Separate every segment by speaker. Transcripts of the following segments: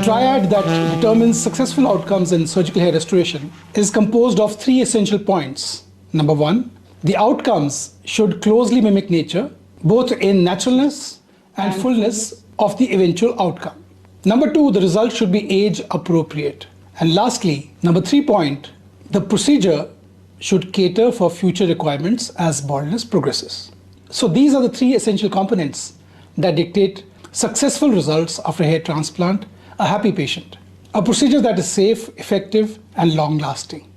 Speaker 1: triad that determines successful outcomes in surgical hair restoration is composed of three essential points. Number one, the outcomes should closely mimic nature, both in naturalness and fullness of the eventual outcome. Number two, the result should be age appropriate. And lastly, number 3 point, the procedure should cater for future requirements as baldness progresses. So these are the three essential components that dictate successful results after hair transplant, a happy patient, a procedure that is safe, effective, and long-lasting.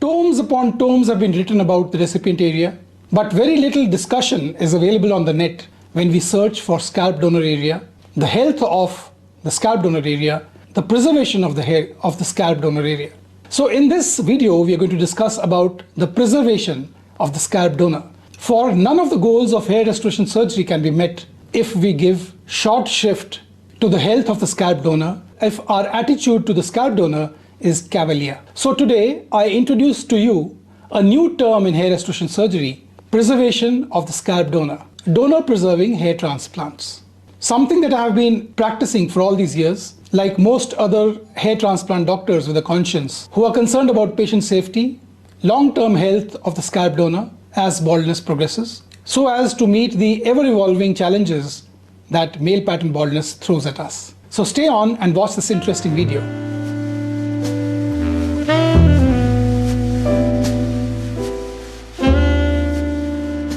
Speaker 1: Tomes upon tomes have been written about the recipient area, but very little discussion is available on the net when we search for scalp donor area, the health of the scalp donor area, the preservation of the hair of the scalp donor area. So in this video, we are going to discuss about the preservation of the scalp donor. For none of the goals of hair restoration surgery can be met if we give short shrift to the health of the scalp donor, if our attitude to the scalp donor is cavalier. So today, I introduce to you a new term in hair restoration surgery, preservation of the scalp donor, donor preserving hair transplants. Something that I have been practicing for all these years, like most other hair transplant doctors with a conscience who are concerned about patient safety, long-term health of the scalp donor as baldness progresses, so as to meet the ever-evolving challenges that male pattern baldness throws at us. So stay on and watch this interesting video.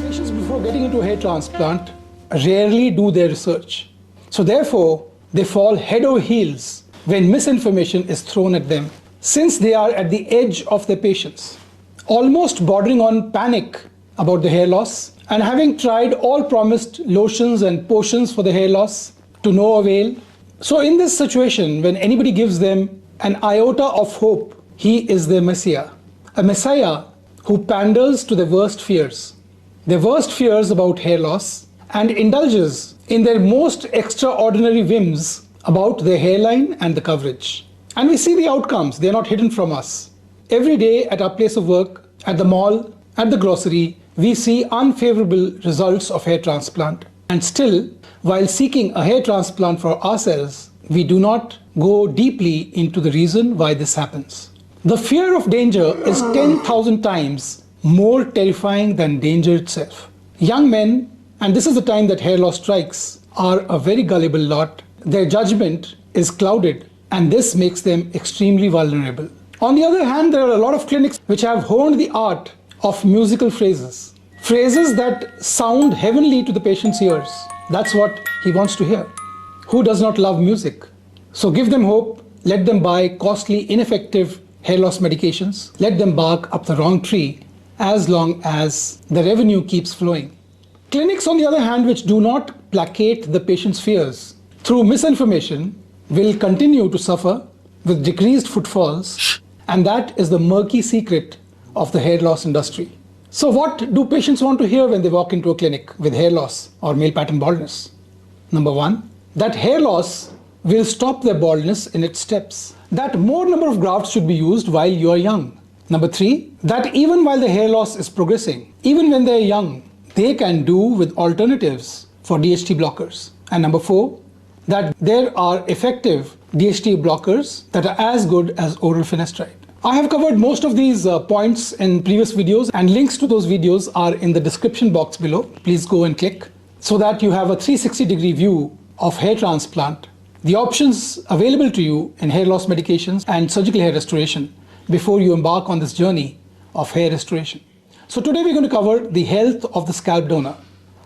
Speaker 1: Patients before getting into a hair transplant rarely do their research. So therefore, they fall head over heels when misinformation is thrown at them, since they are at the edge of their patients, almost bordering on panic about the hair loss, and having tried all promised lotions and potions for the hair loss to no avail. So in this situation, when anybody gives them an iota of hope, he is their messiah, a messiah who panders to their worst fears about hair loss, and indulges in their most extraordinary whims about their hairline and the coverage. And we see the outcomes, they are not hidden from us. Every day at our place of work, at the mall, at the grocery, we see unfavorable results of hair transplant. And still, while seeking a hair transplant for ourselves, we do not go deeply into the reason why this happens. The fear of danger is 10,000 times more terrifying than danger itself. Young men, and this is the time that hair loss strikes, are a very gullible lot. Their judgment is clouded, and this makes them extremely vulnerable. On the other hand, there are a lot of clinics which have honed the art of musical phrases that sound heavenly to the patient's ears. That's what he wants to hear. Who does not love music? So give them hope, let them buy costly, ineffective hair loss medications, let them bark up the wrong tree, as long as the revenue keeps flowing. Clinics, on the other hand, which do not placate the patient's fears through misinformation will continue to suffer with decreased footfalls, and that is the murky secret of the hair loss industry. So what do patients want to hear when they walk into a clinic with hair loss or male pattern baldness? Number one, that hair loss will stop their baldness in its steps. That more number of grafts should be used while you are young. Number three, that even while the hair loss is progressing, even when they are young, they can do with alternatives for DHT blockers. And number four, that there are effective DHT blockers that are as good as oral finasteride. I have covered most of these points in previous videos, and links to those videos are in the description box below. Please go and click so that you have a 360-degree view of hair transplant, the options available to you in hair loss medications and surgical hair restoration before you embark on this journey of hair restoration. So today we're going to cover the health of the scalp donor.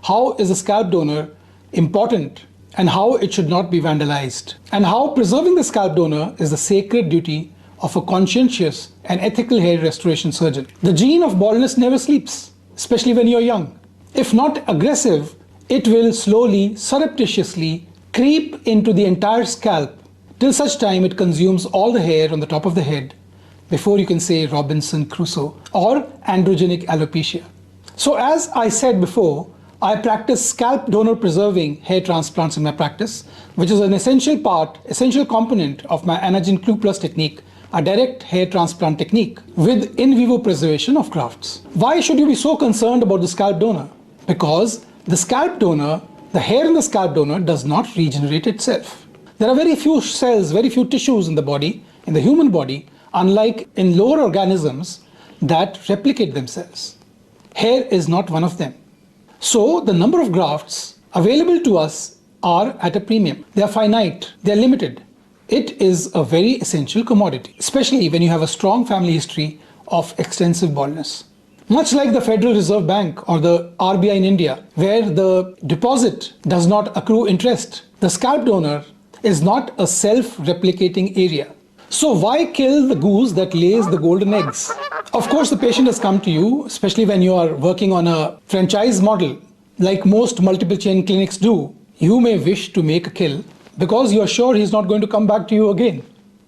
Speaker 1: How is the scalp donor important and how it should not be vandalized, and how preserving the scalp donor is the sacred duty of a conscientious and ethical hair restoration surgeon. The gene of baldness never sleeps, especially when you're young. If not aggressive, it will slowly, surreptitiously creep into the entire scalp till such time it consumes all the hair on the top of the head before you can say Robinson Crusoe or androgenic alopecia. So as I said before, I practice scalp donor preserving hair transplants in my practice, which is an essential component of my Anagen Clue Plus technique, a direct hair transplant technique with in vivo preservation of grafts. Why should you be so concerned about the scalp donor? Because the scalp donor, the hair in the scalp donor does not regenerate itself. There are very few cells, very few tissues in the body, in the human body, unlike in lower organisms, that replicate themselves. Hair is not one of them. So the number of grafts available to us are at a premium. They are finite, they are limited. It is a very essential commodity, especially when you have a strong family history of extensive baldness. Much like the Federal Reserve Bank or the RBI in India, where the deposit does not accrue interest, the scalp donor is not a self-replicating area. So why kill the goose that lays the golden eggs? Of course, the patient has come to you, especially when you are working on a franchise model, like most multiple chain clinics do. You may wish to make a kill because you are sure he's not going to come back to you again.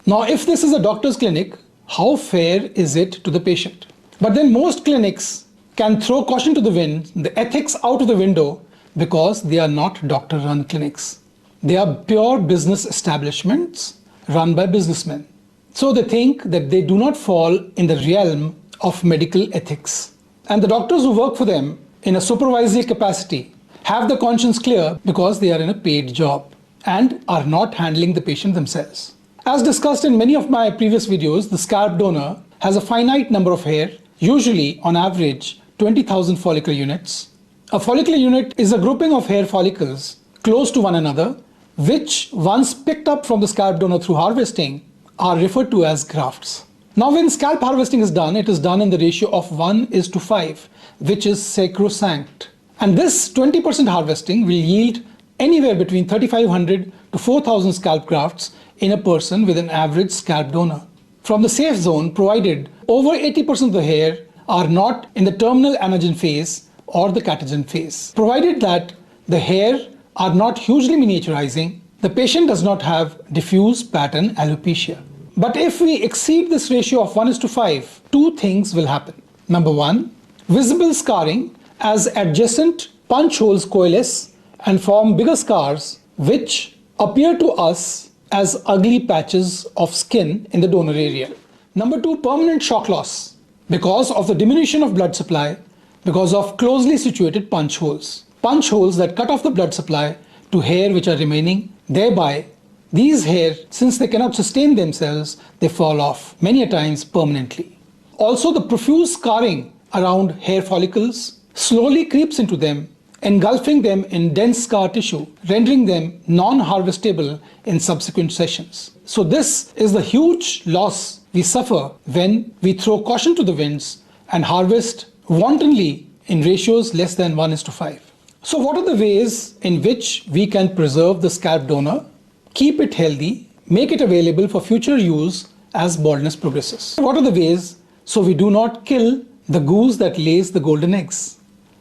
Speaker 1: Now, if this is a doctor's clinic, how fair is it to the patient? But then most clinics can throw caution to the wind, the ethics out of the window, because they are not doctor-run clinics. They are pure business establishments run by businessmen. So they think that they do not fall in the realm of medical ethics. And the doctors who work for them in a supervisory capacity have the conscience clear because they are in a paid job and are not handling the patient themselves. As discussed in many of my previous videos, the scalp donor has a finite number of hair, usually on average 20,000 follicular units. A follicular unit is a grouping of hair follicles close to one another, which once picked up from the scalp donor through harvesting are referred to as grafts. Now when scalp harvesting is done, it is done in the ratio of 1:5, which is sacrosanct. And this 20% harvesting will yield anywhere between 3,500 to 4,000 scalp grafts in a person with an average scalp donor. From the safe zone, provided over 80% of the hair are not in the terminal anagen phase or the catagen phase. Provided that the hair are not hugely miniaturizing, the patient does not have diffuse pattern alopecia. But if we exceed this ratio of 1:5, two things will happen. Number one, visible scarring as adjacent punch holes coalesce and form bigger scars which appear to us as ugly patches of skin in the donor area. Number two, permanent shock loss because of the diminution of blood supply because of closely situated punch holes. Punch holes that cut off the blood supply to hair which are remaining. Thereby, these hair, since they cannot sustain themselves, they fall off many a times permanently. Also, the profuse scarring around hair follicles slowly creeps into them, engulfing them in dense scar tissue, rendering them non-harvestable in subsequent sessions. So this is the huge loss we suffer when we throw caution to the winds and harvest wantonly in ratios less than 1:5. So what are the ways in which we can preserve the scalp donor, keep it healthy, make it available for future use as baldness progresses? What are the ways so we do not kill the goose that lays the golden eggs?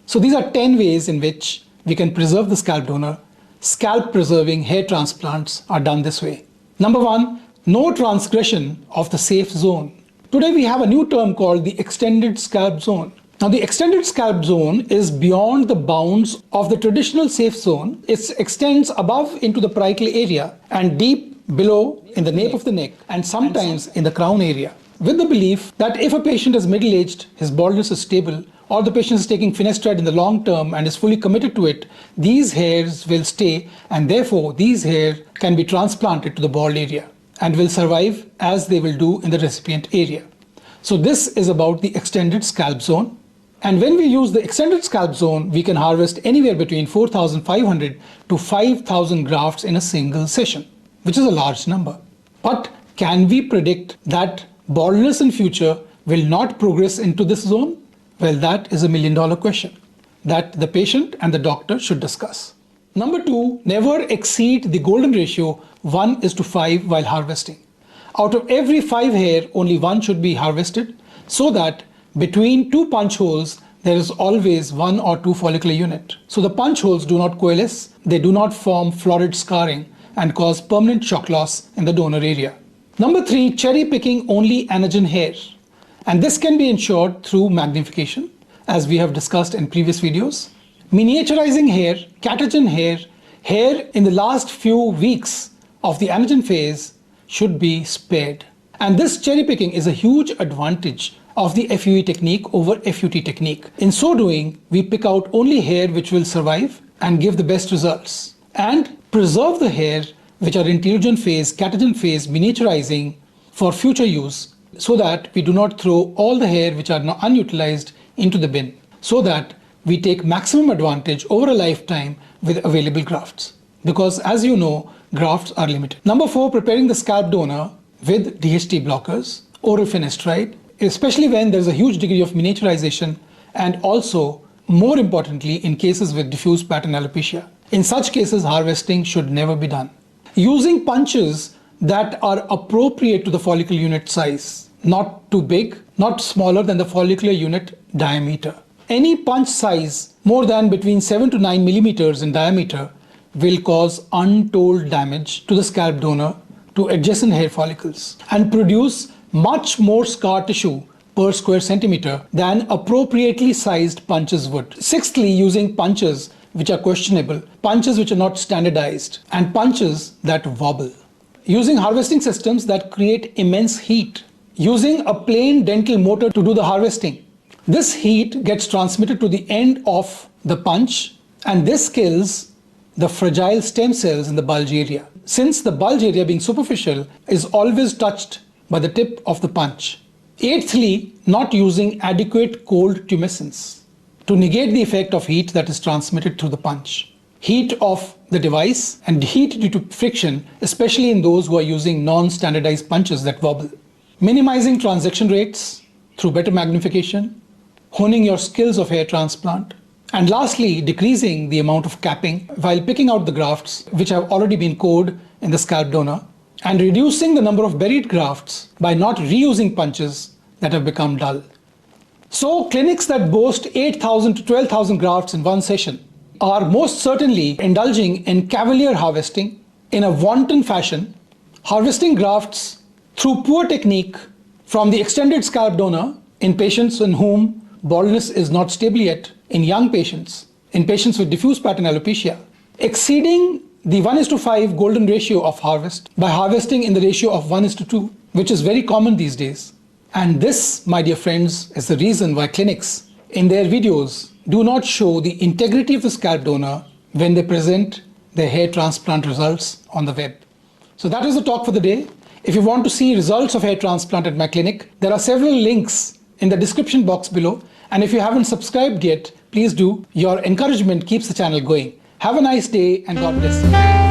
Speaker 1: So these are 10 ways in which we can preserve the scalp donor. Scalp preserving hair transplants are done this way. Number one, no transgression of the safe zone. Today we have a new term called the extended scalp zone. Now the extended scalp zone is beyond the bounds of the traditional safe zone. It extends above into the parietal area and deep below in the nape of the neck and sometimes in the crown area, with the belief that if a patient is middle-aged, his baldness is stable, or the patient is taking finasteride in the long term and is fully committed to it, these hairs will stay and therefore these hairs can be transplanted to the bald area and will survive as they will do in the recipient area. So this is about the extended scalp zone. And when we use the extended scalp zone, we can harvest anywhere between 4,500 to 5,000 grafts in a single session, which is a large number. But can we predict that baldness in future will not progress into this zone? Well, that is a million-dollar question that the patient and the doctor should discuss. Number two, never exceed the golden ratio 1:5 while harvesting. Out of every 5 hair, only 1 should be harvested so that between 2 punch holes, there is always 1 or 2 follicular unit. So the punch holes do not coalesce, they do not form florid scarring and cause permanent shock loss in the donor area. Number 3, cherry picking only anagen hair. And this can be ensured through magnification, as we have discussed in previous videos. Miniaturizing hair, catagen hair, hair in the last few weeks of the anagen phase should be spared. And this cherry picking is a huge advantage of the FUE technique over FUT technique. In so doing, we pick out only hair which will survive and give the best results and preserve the hair which are in telogen phase, catagen phase, miniaturizing for future use, so that we do not throw all the hair which are now unutilized into the bin, so that we take maximum advantage over a lifetime with available grafts. Because as you know, grafts are limited. Number 4, preparing the scalp donor with DHT blockers or finasteride, especially when there's a huge degree of miniaturization, and also, more importantly, in cases with diffuse pattern alopecia. In such cases, harvesting should never be done. Using punches that are appropriate to the follicle unit size, not too big, not smaller than the follicular unit diameter. Any punch size more than between 7 to 9 millimeters in diameter will cause untold damage to the scalp donor, to adjacent hair follicles, and produce much more scar tissue per square centimeter than appropriately sized punches would. Sixthly, using punches which are questionable, punches which are not standardized, and punches that wobble. Using harvesting systems that create immense heat. Using a plain dental motor to do the harvesting. This heat gets transmitted to the end of the punch, and this kills the fragile stem cells in the bulge area, since the bulge area, being superficial, is always touched by the tip of the punch. Eighthly, not using adequate cold tumescence to negate the effect of heat that is transmitted through the punch. Heat of the device and heat due to friction, especially in those who are using non-standardized punches that wobble. Minimizing transaction rates through better magnification, honing your skills of hair transplant, and lastly, decreasing the amount of capping while picking out the grafts which have already been cored in the scalp donor, and reducing the number of buried grafts by not reusing punches that have become dull. So clinics that boast 8,000 to 12,000 grafts in one session are most certainly indulging in cavalier harvesting in a wanton fashion, harvesting grafts through poor technique from the extended scalp donor in patients in whom baldness is not stable yet, in young patients, in patients with diffuse pattern alopecia, exceeding the 1:5 golden ratio of harvest by harvesting in the ratio of 1:2, which is very common these days. And this, my dear friends, is the reason why clinics in their videos do not show the integrity of the scalp donor when they present their hair transplant results on the web. So that is the talk for the day. If you want to see results of hair transplant at my clinic, there are several links in the description box below. And if you haven't subscribed yet, please do. Your encouragement keeps the channel going. Have a nice day and God bless you.